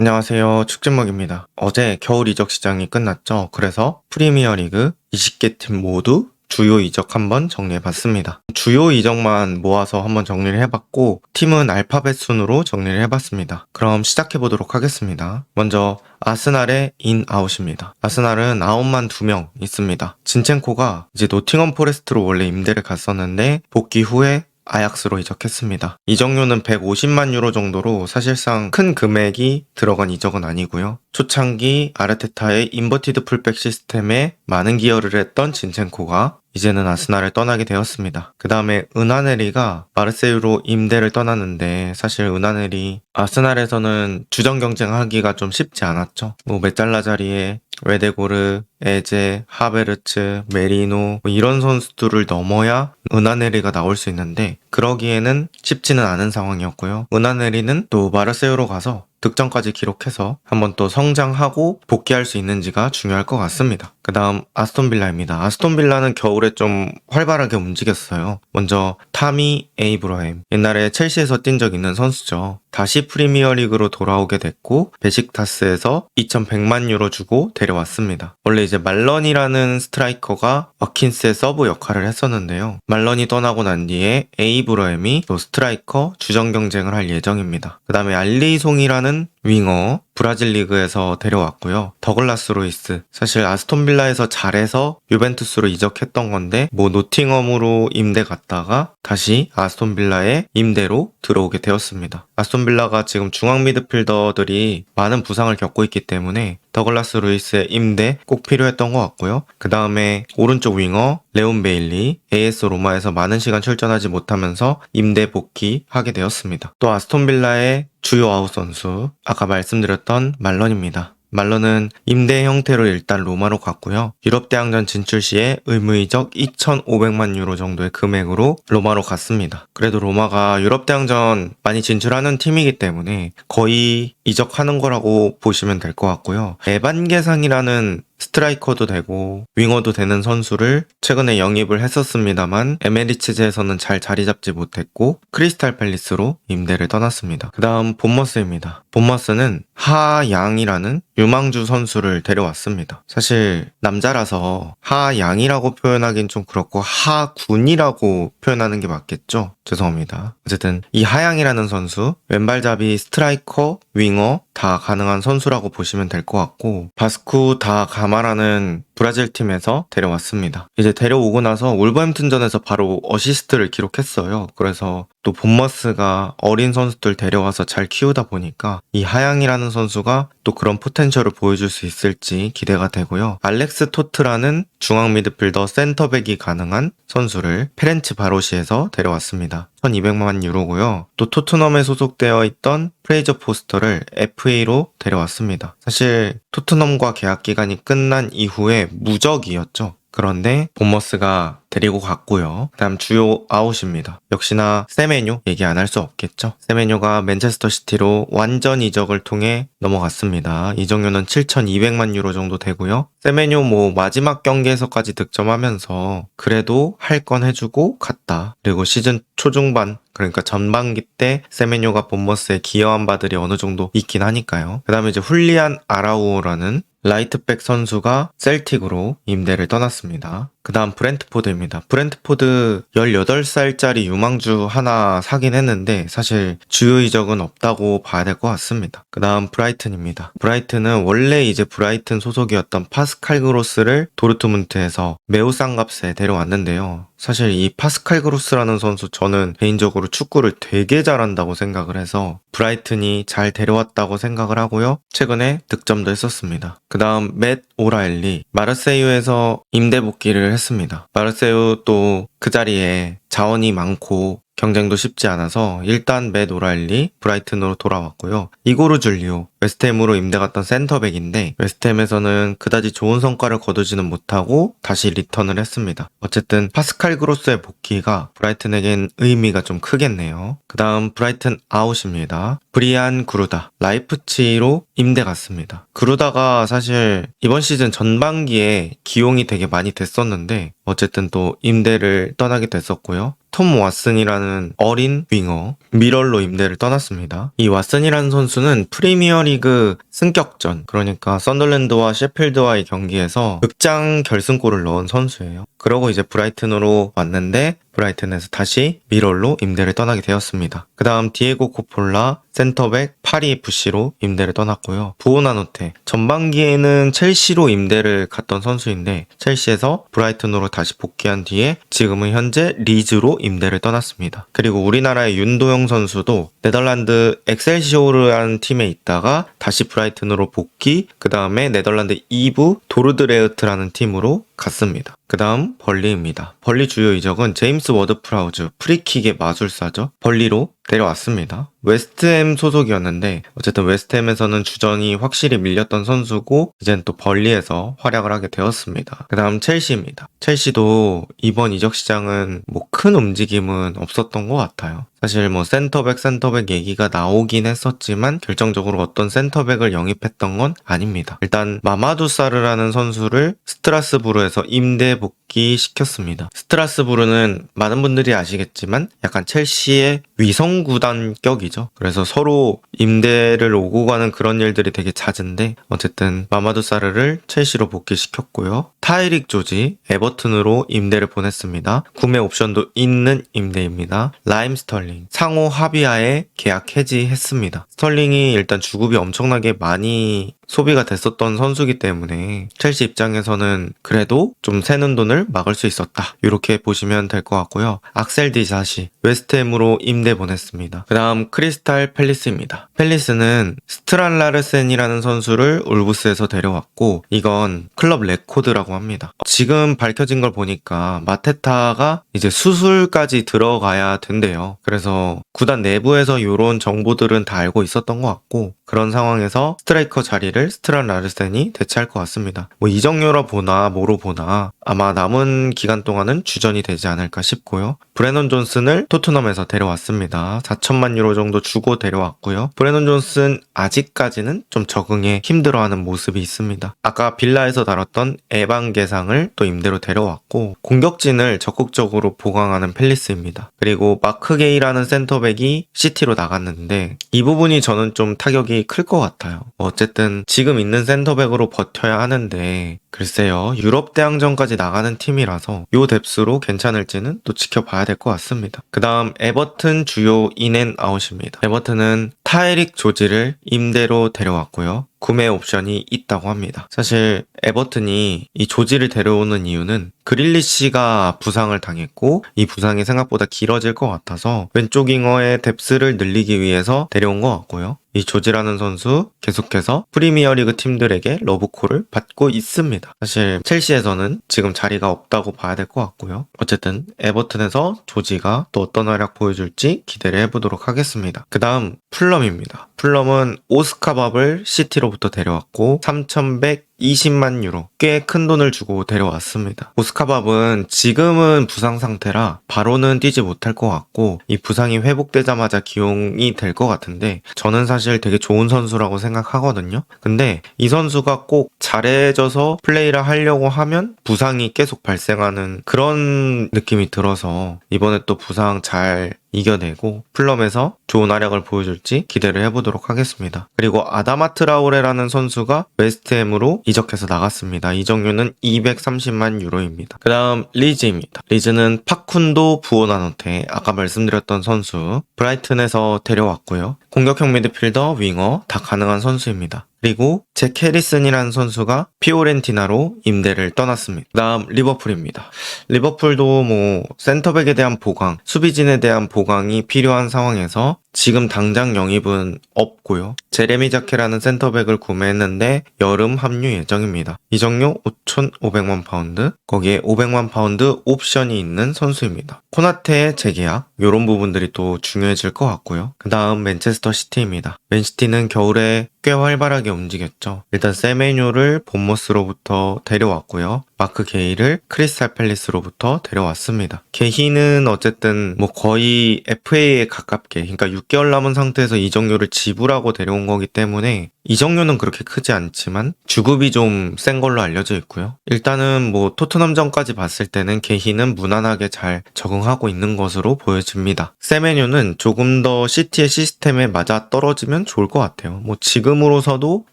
안녕하세요. 축진먹입니다. 어제 겨울 이적 시장이 끝났죠. 그래서 프리미어리그 20개 팀 모두 주요 이적 한번 정리해봤습니다. 주요 이적만 모아서 한번 정리를 해봤고 팀은 알파벳 순으로 정리를 해봤습니다. 그럼 시작해보도록 하겠습니다. 먼저 아스날의 인아웃입니다. 아스날은 아웃만 2명 있습니다. 진첸코가 이제 노팅엄 포레스트로 원래 임대를 갔었는데 복귀 후에 아약스로 이적했습니다. 이적료는 150만 유로 정도로 사실상 큰 금액이 들어간 이적은 아니고요. 초창기 아르테타의 인버티드 풀백 시스템에 많은 기여를 했던 진첸코가 이제는 아스날을 떠나게 되었습니다. 그 다음에 은하네리가 마르세유로 임대를 떠났는데 사실 은하네리 아스날에서는 주전 경쟁하기가 좀 쉽지 않았죠. 메잘라 자리에 웨데고르, 에제, 하베르츠, 메리노 이런 선수들을 넘어야 은하네리가 나올 수 있는데 그러기에는 쉽지는 않은 상황이었고요. 은하네리는 또 마르세유로 가서 득점까지 기록해서 한번 또 성장하고 복귀할 수 있는지가 중요할 것 같습니다. 그 다음 아스톤빌라입니다. 아스톤빌라는 겨울에 좀 활발하게 움직였어요. 먼저 타미 에이브라임, 옛날에 첼시에서 뛴 적 있는 선수죠. 다시 프리미어리그로 돌아오게 됐고 베식타스에서 2,100만 유로 주고 데려왔습니다. 원래 이제 말런이라는 스트라이커가 와킨스의 서브 역할을 했었는데요. 말런이 떠나고 난 뒤에 에이브라임이 또 스트라이커 주전 경쟁을 할 예정입니다. 그 다음에 알리송이라는 윙어 브라질 리그에서 데려왔고요. 더글라스 로이스, 사실 아스톤 빌라에서 잘해서 유벤투스로 이적했던 건데 노팅엄으로 임대 갔다가 다시 아스톤 빌라에 임대로 들어오게 되었습니다. 아스톤 빌라가 지금 중앙 미드필더들이 많은 부상을 겪고 있기 때문에 더글라스 루이스의 임대 꼭 필요했던 것 같고요. 그 다음에 오른쪽 윙어 레온 베일리, AS 로마에서 많은 시간 출전하지 못하면서 임대 복귀하게 되었습니다. 또 아스톤 빌라의 주요 아웃 선수, 아까 말씀드렸던 말런입니다. 말런은 임대 형태로 일단 로마로 갔고요. 유럽 대항전 진출 시에 의무이적 2,500만 유로 정도의 금액으로 로마로 갔습니다. 그래도 로마가 유럽 대항전 많이 진출하는 팀이기 때문에 거의 이적하는 거라고 보시면 될 것 같고요. 에반게상이라는 스트라이커도 되고 윙어도 되는 선수를 최근에 영입을 했었습니다만 에메리츠제에서는 잘 자리 잡지 못했고 크리스탈 팰리스로 임대를 떠났습니다. 그 다음 본머스입니다. 본머스는 하양이라는 유망주 선수를 데려왔습니다. 사실 남자라서 하양이라고 표현하긴 좀 그렇고 하군이라고 표현하는 게 맞겠죠? 죄송합니다. 어쨌든 이 하양이라는 선수 왼발잡이 스트라이커, 윙어 다 가능한 선수라고 보시면 될 것 같고 바스쿠 다 가마라는 브라질 팀에서 데려왔습니다. 이제 데려오고 나서 울버햄튼전에서 바로 어시스트를 기록했어요. 그래서 또 본머스가 어린 선수들 데려와서 잘 키우다 보니까 이 하양이라는 선수가 또 그런 포텐셜을 보여줄 수 있을지 기대가 되고요. 알렉스 토트라는 중앙 미드필더 센터백이 가능한 선수를 페렌츠 바로시에서 데려왔습니다. 1,200만 유로고요. 또 토트넘에 소속되어 있던 프레이저 포스터를 FA로 데려왔습니다. 사실 토트넘과 계약 기간이 끝난 이후에 무적이었죠. 그런데 본머스가 데리고 갔고요. 다음 주요 아웃입니다. 역시나 세메뇨 얘기 안 할 수 없겠죠. 세메뇨가 맨체스터 시티로 완전 이적을 통해 넘어갔습니다. 이적료는 7,200만 유로 정도 되고요. 세메뇨 마지막 경기에서까지 득점하면서 그래도 할 건 해주고 갔다. 그리고 시즌 초중반 그러니까 전반기 때 세메뇨가 본머스에 기여한 바들이 어느 정도 있긴 하니까요. 그 다음에 이제 훌리안 아라우오라는 라이트백 선수가 셀틱으로 임대를 떠났습니다. 그 다음 브렌트포드입니다. 브렌트포드 18살짜리 유망주 하나 사긴 했는데 사실 주요 이적은 없다고 봐야 될 것 같습니다. 그 다음 브라이튼입니다. 브라이튼은 원래 이제 브라이튼 소속이었던 파스칼 그로스를 도르트문트에서 매우 싼 값에 데려왔는데요. 사실 이 파스칼 그로스라는 선수 저는 개인적으로 축구를 되게 잘한다고 생각을 해서 브라이튼이 잘 데려왔다고 생각을 하고요. 최근에 득점도 했었습니다. 그 다음 맷 오라일리, 마르세유에서 임대 복귀를 했습니다. 마르세유 또 그 자리에 자원이 많고 경쟁도 쉽지 않아서 일단 맷 오라일리 브라이튼으로 돌아왔고요. 이고르 줄리오 웨스트햄으로 임대 갔던 센터백인데 웨스트햄에서는 그다지 좋은 성과를 거두지는 못하고 다시 리턴을 했습니다. 어쨌든 파스칼 그로스의 복귀가 브라이튼에겐 의미가 좀 크겠네요. 그 다음 브라이튼 아웃입니다. 브리안 그루다 라이프치히로 임대 갔습니다. 그루다가 사실 이번 시즌 전반기에 기용이 되게 많이 됐었는데 어쨌든 또 임대를 떠나게 됐었고요. 톰 왓슨이라는 어린 윙어 미럴로 임대를 떠났습니다. 이 왓슨이라는 선수는 프리미어리그 승격전, 그러니까 썬더랜드와 셰필드와의 경기에서 극장 결승골을 넣은 선수예요. 그러고 이제 브라이튼으로 왔는데 브라이튼에서 다시 미럴로 임대를 떠나게 되었습니다. 그 다음 디에고 코폴라 센터백 파리 FC로 임대를 떠났고요. 부오나노테 전반기에는 첼시로 임대를 갔던 선수인데 첼시에서 브라이튼으로 다시 복귀한 뒤에 지금은 현재 리즈로 임대를 떠났습니다. 그리고 우리나라의 윤도영 선수도 네덜란드 엑셀시오르라는 팀에 있다가 다시 브라이튼으로 복귀, 그 다음에 네덜란드 2부 도르드레흐트라는 팀으로 갔습니다. 그 다음 벌리입니다. 벌리 주요 이적은 제임스 워드 프라우즈, 프리킥의 마술사죠. 벌리로 내려왔습니다. 웨스트햄 소속이었는데 어쨌든 웨스트햄에서는 주전이 확실히 밀렸던 선수고 이젠 또 벌리에서 활약을 하게 되었습니다. 그 다음 첼시입니다. 첼시도 이번 이적 시장은 뭐 큰 움직임은 없었던 것 같아요. 사실 뭐 센터백 얘기가 나오긴 했었지만 결정적으로 어떤 센터백을 영입했던 건 아닙니다. 일단 마마두 사르라는 선수를 스트라스부르에서 임대 복귀시켰습니다. 스트라스부르는 많은 분들이 아시겠지만 약간 첼시의 위성구단격이죠. 그래서 서로 임대를 오고 가는 그런 일들이 되게 잦은데 어쨌든 마마두 사르를 첼시로 복귀시켰고요. 타이릭 조지 에버튼으로 임대를 보냈습니다. 구매 옵션도 있는 임대입니다. 라임 스털링 상호 합의하에 계약 해지했습니다. 스털링이 일단 주급이 엄청나게 많이 소비가 됐었던 선수기 때문에 첼시 입장에서는 그래도 좀 새는 돈을 막을 수 있었다. 이렇게 보시면 될 것 같고요. 악셀 디사시 웨스트햄으로 임대 보냈습니다. 그 다음 크리스탈 팰리스입니다. 팰리스는 스트란 라르센이라는 선수를 울브스에서 데려왔고 이건 클럽 레코드라고 합니다. 지금 밝혀진 걸 보니까 마테타가 이제 수술까지 들어가야 된대요. 그래서 구단 내부에서 이런 정보들은 다 알고 있었던 것 같고 그런 상황에서 스트라이커 자리를 스트란 라르센이 대체할 것 같습니다. 뭐 이적료로 보나 뭐로 보나 아마 남은 기간 동안은 주전이 되지 않을까 싶고요. 브레넌 존슨을 토트넘에서 데려왔습니다. 4천만 유로 정도 주고 데려왔고요. 브레넌 존슨 아직까지는 좀 적응에 힘들어하는 모습이 있습니다. 아까 빌라에서 다뤘던 에반 게상을 또 임대로 데려왔고 공격진을 적극적으로 보강하는 팰리스입니다. 그리고 마크 게이라는 센터백이 시티로 나갔는데 이 부분이 저는 좀 타격이 클 것 같아요. 어쨌든 지금 있는 센터백으로 버텨야 하는데 글쎄요. 유럽 대항전까지 나가는 팀이라서 요 뎁스로 괜찮을지는 또 지켜봐야 될 것 같습니다. 그 다음 에버튼 주요 인앤아웃입니다. 에버튼은 타이릭 조지를 임대로 데려왔고요. 구매 옵션이 있다고 합니다. 사실 에버튼이 이 조지를 데려오는 이유는 그릴리시가 부상을 당했고 이 부상이 생각보다 길어질 것 같아서 왼쪽 윙어의 뎁스를 늘리기 위해서 데려온 것 같고요. 이 조지라는 선수 계속해서 프리미어리그 팀들에게 러브콜을 받고 있습니다. 사실 첼시에서는 지금 자리가 없다고 봐야 될 것 같고요. 어쨌든 에버튼에서 조지가 또 어떤 활약 보여줄지 기대를 해보도록 하겠습니다. 그 다음 풀럼입니다. 풀럼은 오스카밥을 시티로부터 데려왔고 3,120만 유로 꽤 큰 돈을 주고 데려왔습니다. 오스카밥은 지금은 부상 상태라 바로는 뛰지 못할 것 같고 이 부상이 회복되자마자 기용이 될 것 같은데 저는 사실 되게 좋은 선수라고 생각하거든요. 근데 이 선수가 꼭 잘해져서 플레이를 하려고 하면 부상이 계속 발생하는 그런 느낌이 들어서 이번에 또 부상 잘 이겨내고 풀럼에서 좋은 활약을 보여줄지 기대를 해보도록 하겠습니다. 그리고 아다마 트라오레라는 선수가 웨스트햄으로 이적해서 나갔습니다. 이적료는 230만 유로입니다. 그 다음 리즈입니다. 리즈는 파쿤도 부오나노테 아까 말씀드렸던 선수 브라이튼에서 데려왔고요. 공격형 미드필더, 윙어 다 가능한 선수입니다. 그리고 잭 해리슨이라는 선수가 피오렌티나로 임대를 떠났습니다. 그 다음 리버풀입니다. 리버풀도 뭐 센터백에 대한 보강, 수비진에 대한 보강이 필요한 상황에서 지금 당장 영입은 없고요. 제레미 자케라는 센터백을 구매했는데 여름 합류 예정입니다. 이적료 5,500만 파운드, 거기에 500만 파운드 옵션이 있는 선수입니다. 코나테의 재계약, 이런 부분들이 또 중요해질 것 같고요. 그 다음 맨체스터 시티입니다. 맨시티는 겨울에 꽤 활발하게 움직였죠. 일단 세메뇨를 본머스로부터 데려왔고요. 마크 게이를 크리스탈 팰리스로부터 데려왔습니다. 게히는 어쨌든 뭐 거의 FA에 가깝게, 그러니까 6개월 남은 상태에서 이적료를 지불하고 데려온 거기 때문에 이적료는 그렇게 크지 않지만 주급이 좀 센 걸로 알려져 있고요. 일단은 뭐 토트넘전까지 봤을 때는 게히는 무난하게 잘 적응하고 있는 것으로 보여집니다. 세메뉴는 조금 더 시티의 시스템에 맞아 떨어지면 좋을 것 같아요. 뭐 지금으로서도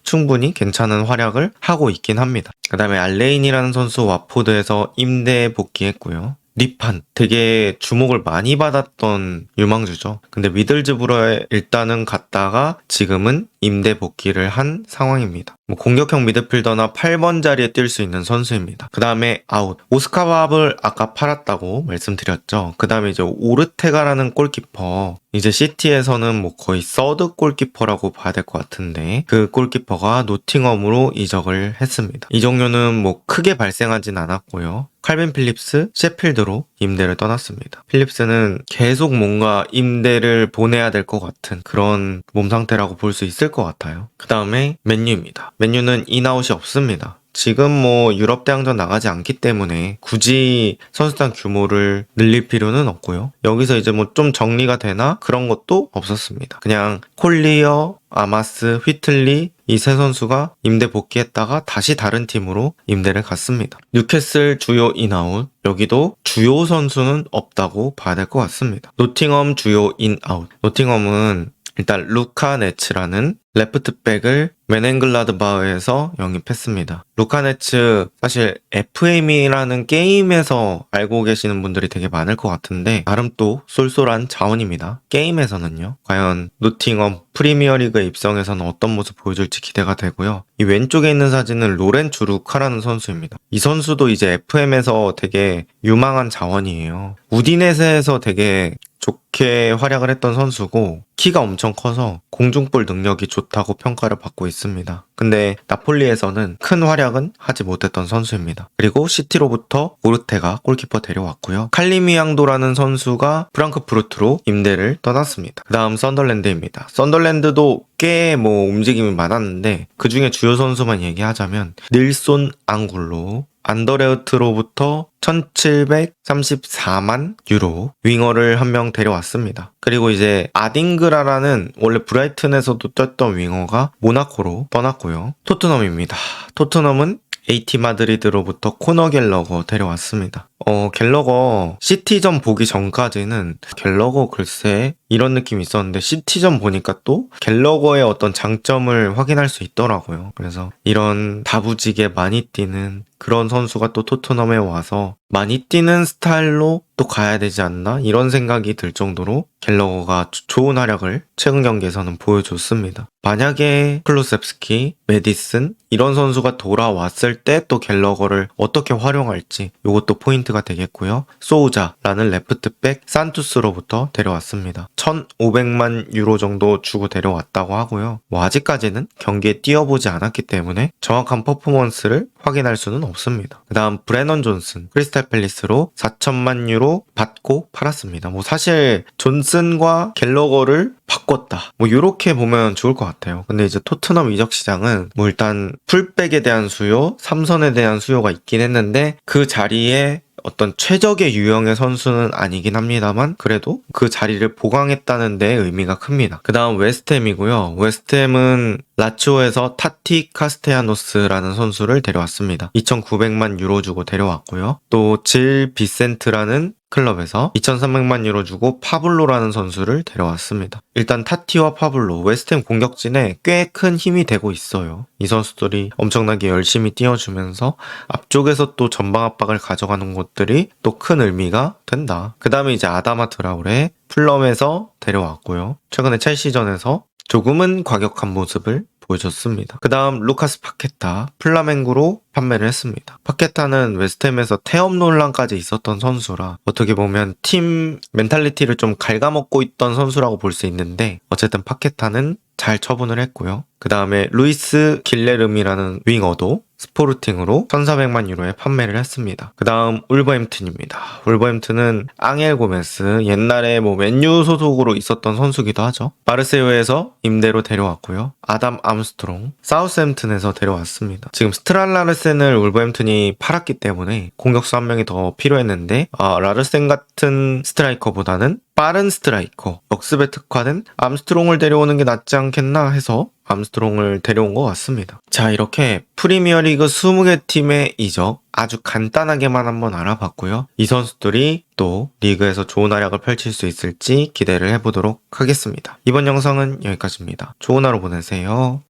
충분히 괜찮은 활약을 하고 있긴 합니다. 그 다음에 알레인이라는 선수 와포드에서 임대에 복귀했고요. 리판 되게 주목을 많이 받았던 유망주죠. 근데 미들즈브러에 일단은 갔다가 지금은 임대 복귀를 한 상황입니다. 뭐 공격형 미드필더나 8번 자리에 뛸 수 있는 선수입니다. 그 다음에 아웃. 오스카밥을 아까 팔았다고 말씀드렸죠. 그 다음에 이제 오르테가라는 골키퍼. 이제 시티에서는 뭐 거의 서드 골키퍼라고 봐야 될 것 같은데 그 골키퍼가 노팅엄으로 이적을 했습니다. 이적료는 뭐 크게 발생하진 않았고요. 칼빈 필립스, 셰필드로 임대를 떠났습니다. 필립스는 계속 뭔가 임대를 보내야 될 것 같은 그런 몸 상태라고 볼 수 있을 것 같아요. 그 다음에 맨유입니다. 맨유는 인아웃이 없습니다. 지금 뭐 유럽 대항전 나가지 않기 때문에 굳이 선수단 규모를 늘릴 필요는 없고요. 여기서 이제 뭐 좀 정리가 되나 그런 것도 없었습니다. 그냥 콜리어, 아마스, 휘틀리 이 세 선수가 임대 복귀했다가 다시 다른 팀으로 임대를 갔습니다. 뉴캐슬 주요 인아웃, 여기도 주요 선수는 없다고 봐야 될 것 같습니다. 노팅엄 주요 인아웃, 노팅엄은 일단 루카 네츠라는 레프트백을 맨행글라드바흐에서 영입했습니다. 루카 네츠 사실 FM이라는 게임에서 알고 계시는 분들이 되게 많을 것 같은데 나름 또 쏠쏠한 자원입니다. 게임에서는요. 과연 노팅엄 프리미어리그에 입성해서는 어떤 모습 보여줄지 기대가 되고요. 이 왼쪽에 있는 사진은 로렌 주루카라는 선수입니다. 이 선수도 이제 FM에서 되게 유망한 자원이에요. 우디네세에서 되게 좋게 활약을 했던 선수고 키가 엄청 커서 공중볼 능력이 좋다고 평가를 받고 있습니다. 근데 나폴리에서는 큰 활약은 하지 못했던 선수입니다. 그리고 시티로부터 오르테가 골키퍼 데려왔고요. 칼리미앙도라는 선수가 프랑크푸르트로 임대를 떠났습니다. 그 다음 썬덜랜드입니다. 썬덜랜드도 꽤 뭐 움직임이 많았는데 그 중에 주요 선수만 얘기하자면 닐손 앙굴로 안더레우트로부터 1734만 유로 윙어를 한 명 데려왔습니다. 그리고 이제 아딩그라라는 원래 브라이튼에서도 뛰었던 윙어가 모나코로 떠났고요. 토트넘입니다. 토트넘은 AT 마드리드로부터 코너 갤러거 데려왔습니다. 갤러거 시티전 보기 전까지는 갤러거 글쎄 이런 느낌이 있었는데 시티전 보니까 또 갤러거의 어떤 장점을 확인할 수 있더라고요. 그래서 이런 다부지게 많이 뛰는 그런 선수가 또 토트넘에 와서 많이 뛰는 스타일로 또 가야 되지 않나 이런 생각이 들 정도로 갤러거가 좋은 활약을 최근 경기에서는 보여줬습니다. 만약에 클루셉스키, 메디슨 이런 선수가 돌아왔을 때 또 갤러거를 어떻게 활용할지 이것도 포인트가 되겠고요. 소우자라는 레프트백 산투스로부터 데려왔습니다. 1,500만 유로 정도 주고 데려왔다고 하고요. 뭐 아직까지는 경기에 뛰어보지 않았기 때문에 정확한 퍼포먼스를 확인할 수는 없습니다. 그 다음 브레넌 존슨 크리스탈 팰리스로 4천만 유로 받고 팔았습니다. 뭐 사실 존슨과 갤러거를 바꿨다 뭐 이렇게 보면 좋을 것 같아요. 근데 이제 토트넘 이적 시장은 뭐 일단 풀백에 대한 수요, 삼선에 대한 수요가 있긴 했는데 그 자리에 어떤 최적의 유형의 선수는 아니긴 합니다만 그래도 그 자리를 보강했다는 데 의미가 큽니다. 그 다음 웨스트햄이고요. 웨스트햄은 라치오에서 타티 카스테야노스라는 선수를 데려왔습니다. 2,900만 유로 주고 데려왔고요. 또 질 비센트라는 클럽에서 2,300만 유로 주고 파블로라는 선수를 데려왔습니다. 일단 타티와 파블로 웨스트햄 공격진에 꽤 큰 힘이 되고 있어요. 이 선수들이 엄청나게 열심히 뛰어주면서 앞쪽에서 또 전방 압박을 가져가는 것들이 또 큰 의미가 된다. 그 다음에 이제 아다마 트라우레 풀럼에서 데려왔고요. 최근에 첼시전에서 조금은 과격한 모습을 보여줬습니다. 그 다음 루카스 파케타 플라멩구로 판매를 했습니다. 파케타는 웨스트햄에서 태업 논란까지 있었던 선수라 어떻게 보면 팀 멘탈리티를 좀 갉아먹고 있던 선수라고 볼 수 있는데 어쨌든 파케타는 잘 처분을 했고요. 그 다음에 루이스 길레름이라는 윙어도 스포르팅으로 1,400만 유로에 판매를 했습니다. 그 다음 울버햄튼입니다. 울버햄튼은 앙헬 고메스 옛날에 뭐 맨유 소속으로 있었던 선수기도 하죠. 마르세유에서 임대로 데려왔고요. 아담 암스트롱 사우스햄튼에서 데려왔습니다. 지금 스트랄라르센을 울버햄튼이 팔았기 때문에 공격수 한 명이 더 필요했는데 라르센 같은 스트라이커보다는 빠른 스트라이커, 역습에 특화된 암스트롱을 데려오는 게 낫지 않겠나 해서 암스트롱을 데려온 것 같습니다. 자, 이렇게 프리미어리그 20개 팀의 이적 아주 간단하게만 한번 알아봤고요. 이 선수들이 또 리그에서 좋은 활약을 펼칠 수 있을지 기대를 해보도록 하겠습니다. 이번 영상은 여기까지입니다. 좋은 하루 보내세요.